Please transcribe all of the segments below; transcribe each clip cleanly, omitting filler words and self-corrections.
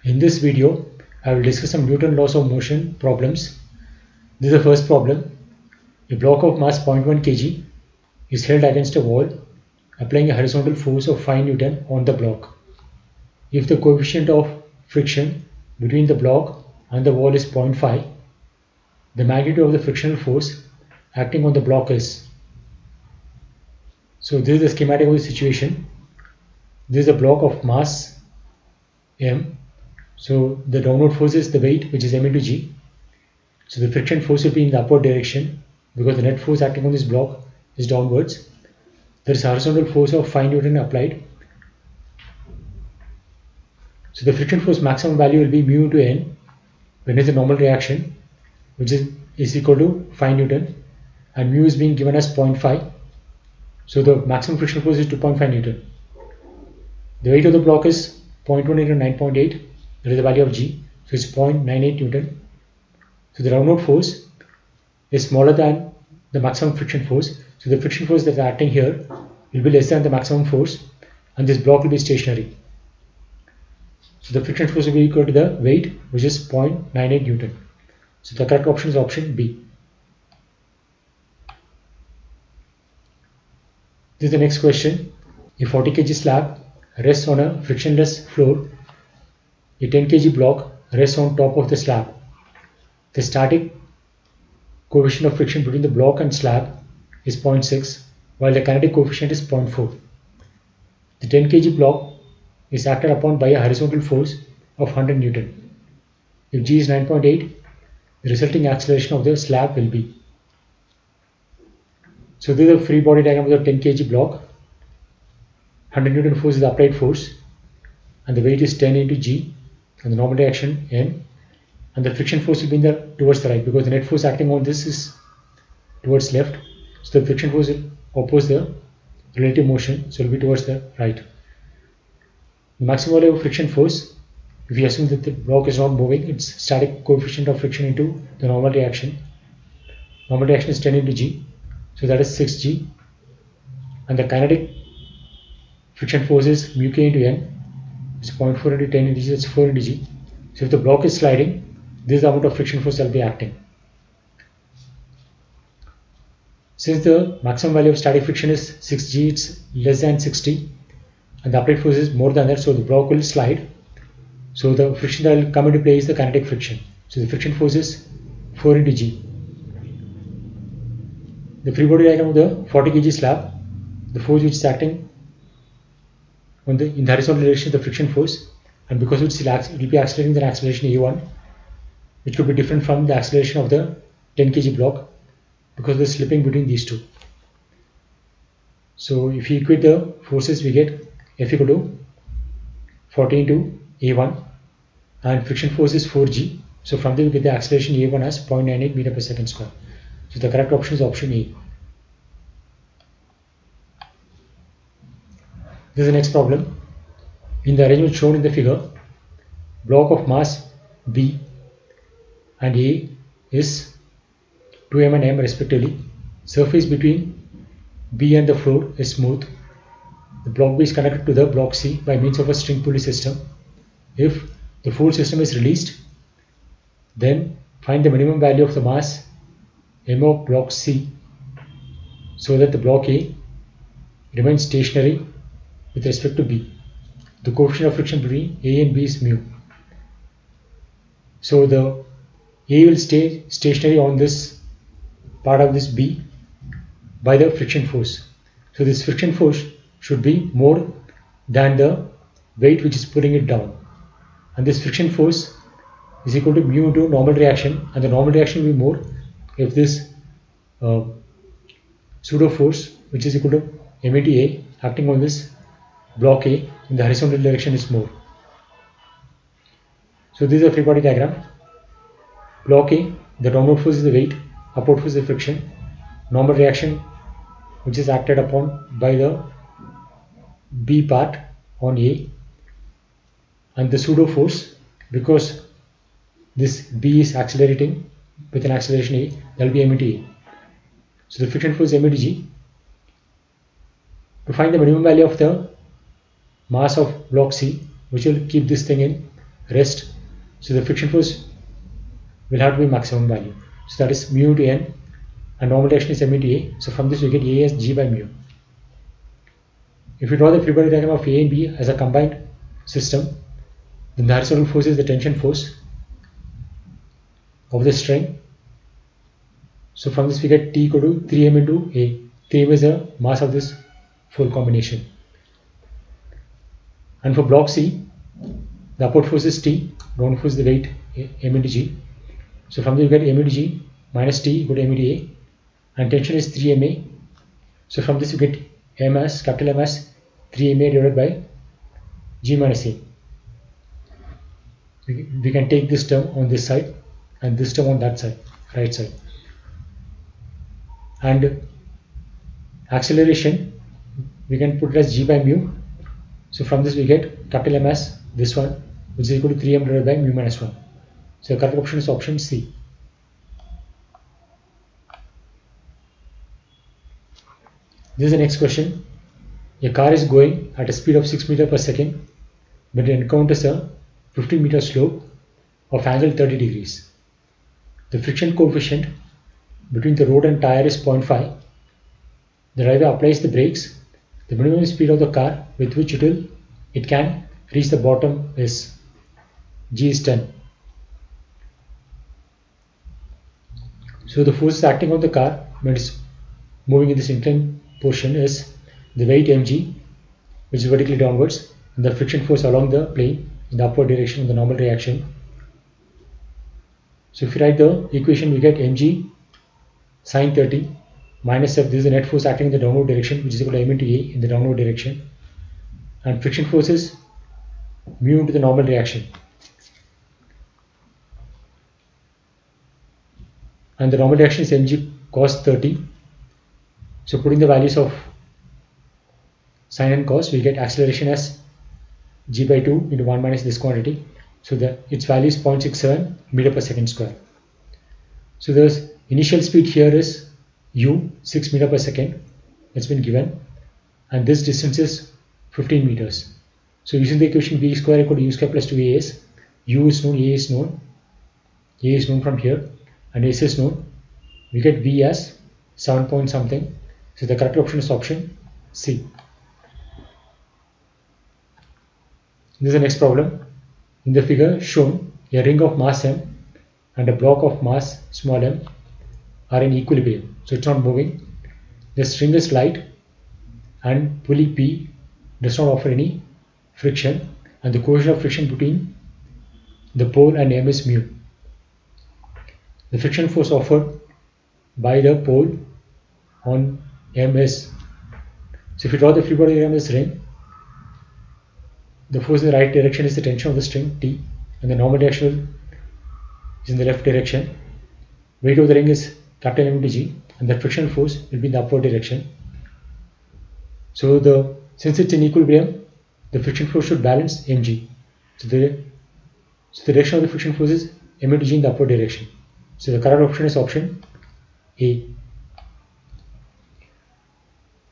In this video, I will discuss some Newton laws of motion problems. This is the first problem. A block of mass 0.1 kg is held against a wall, applying a horizontal force of 5 Newton on the block. If the coefficient of friction between the block and the wall is 0.5, the magnitude of the frictional force acting on the block is. So this is the schematic of the situation. This is a block of mass m. So the downward force is the weight, which is m into g. So the friction force will be in the upward direction because the net force acting on this block is downwards. There is a horizontal force of 5 Newton applied. So the friction force maximum value will be mu into n when it's a normal reaction, which is equal to 5 Newton, and mu is being given as 0.5. So the maximum friction force is 2.5 Newton. The weight of the block is 0.1 into 9.8. That is the value of g. So it's 0.98 Newton. So the downward force is smaller than the maximum friction force. So the friction force that is acting here will be less than the maximum force, and this block will be stationary. So the friction force will be equal to the weight, which is 0.98 Newton. So the correct option is option B. This is the next question. A 40 kg slab rests on a frictionless floor. A 10 kg block rests on top of the slab. The static coefficient of friction between the block and slab is 0.6, while the kinetic coefficient is 0.4. The 10 kg block is acted upon by a horizontal force of 100 Newton. If g is 9.8, the resulting acceleration of the slab will be. So this is a free body diagram of the 10 kg block. 100 Newton force is the applied force, and the weight is 10 into g, and the normal reaction n, and the friction force will be towards the right because the net force acting on this is towards left. So the friction force will oppose the relative motion, so it will be towards the right. The maximum value of friction force, if we assume that the block is not moving, its static coefficient of friction into the normal reaction. Normal reaction is 10 into g, so that is 6g, and the kinetic friction force is mu k into n. It's 0.4 into 10 into g, that's 4 into g. So if the block is sliding, this is the amount of friction force that will be acting. Since the maximum value of static friction is 6g, it's less than 60, and the applied force is more than that, so the block will slide. So the friction that will come into play is the kinetic friction. So the friction force is 4 into g. The free body diagram of the 40 kg slab, the force which is acting in the horizontal direction is the friction force, and because it will be accelerating the acceleration a1, which could be different from the acceleration of the 10 kg block because of the slipping between these two. So if you equate the forces, we get F equal to 40 into a1, and friction force is 4g. So from there we get the acceleration a1 as 0.98 meter per second square. So the correct option is option A. This is the next problem. In the arrangement shown in the figure, block of mass B and A is 2m and m respectively. Surface between B and the floor is smooth. The block B is connected to the block C by means of a string pulley system. If the full system is released, then find the minimum value of the mass m of block C so that the block A remains stationary with respect to B. The coefficient of friction between A and B is mu. So the A will stay stationary on this part of this B by the friction force. So this friction force should be more than the weight which is pulling it down. And this friction force is equal to mu into normal reaction, and the normal reaction will be more if this pseudo force, which is equal to m into A, acting on this block A in the horizontal direction is more. So this is a free body diagram. Block A, the downward force is the weight, upward force is the friction, normal reaction which is acted upon by the B part on A, and the pseudo force, because this B is accelerating with an acceleration A, that will be m into A. So the friction force is m into G. To find the minimum value of the mass of block C, which will keep this thing in rest. So the friction force will have to be maximum value. So that is mu into n, and normal reaction is m into a. So from this we get a as g by mu. If we draw the free body diagram of A and B as a combined system, then the horizontal force is the tension force of the string. So from this we get T equal to 3m into A. 3m is the mass of this full combination. And for block C, the upward force is T, downward force is the weight m into g. So from this we get m into g minus T equal to m into A, and tension is 3ma. So from this we get m as capital M as 3ma divided by g minus A. We can take this term on this side and this term on that side, right side. And acceleration, we can put it as g by mu. So from this we get capital M as this one, which is equal to 3m divided by mu minus 1. So the correct option is option C. This is the next question. A car is going at a speed of 6 meters per second, but it encounters a 15-meter slope of angle 30 degrees. The friction coefficient between the road and tire is 0.5. The driver applies the brakes. The minimum speed of the car with which it can reach the bottom is G is 10. So the force acting on the car when it's moving in this inclined portion is the weight mg, which is vertically downwards, and the friction force along the plane in the upward direction in the normal reaction. So if you write the equation, we get mg sine 30 minus f. This is the net force acting in the downward direction, which is equal to m into a in the downward direction, and friction force is mu into the normal reaction, and the normal reaction is mg cos 30. So putting the values of sine and cos, we get acceleration as g by 2 into 1 minus this quantity. So its value is 0.67 meter per second square. So the initial speed here is u, 6 meter per second. It's been given, and this distance is 15 meters. So using the equation v square equal to u square plus 2as, u is known, a is known from here, and s is known. We get v as 7 point something. So the correct option is option C. This is the next problem. In the figure shown, a ring of mass m and a block of mass small m are in equilibrium. So it's not moving. The string is light and pulley P does not offer any friction, and the coefficient of friction between the pole and m is mu. The friction force offered by the pole on m is, so if you draw the free body diagram of this ring, the force in the right direction is the tension of the string T, and the normal direction is in the left direction. Weight of the ring is capital M into G, and the friction force will be in the upward direction. So since it's in equilibrium, the friction force should balance mg. So the direction of the friction force is m into g in the upward direction. So the correct option is option A.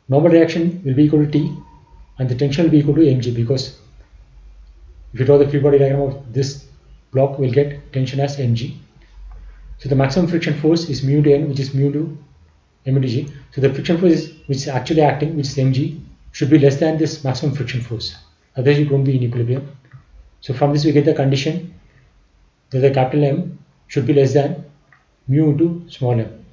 Normal reaction will be equal to T, and the tension will be equal to mg, because if you draw the free body diagram of this block, we'll get tension as mg. So the maximum friction force is mu into n, which is mu into m into g. So the friction force which is actually acting, which is mg, should be less than this maximum friction force. Otherwise, it won't be in equilibrium. So from this, we get the condition that the capital M should be less than mu into small m.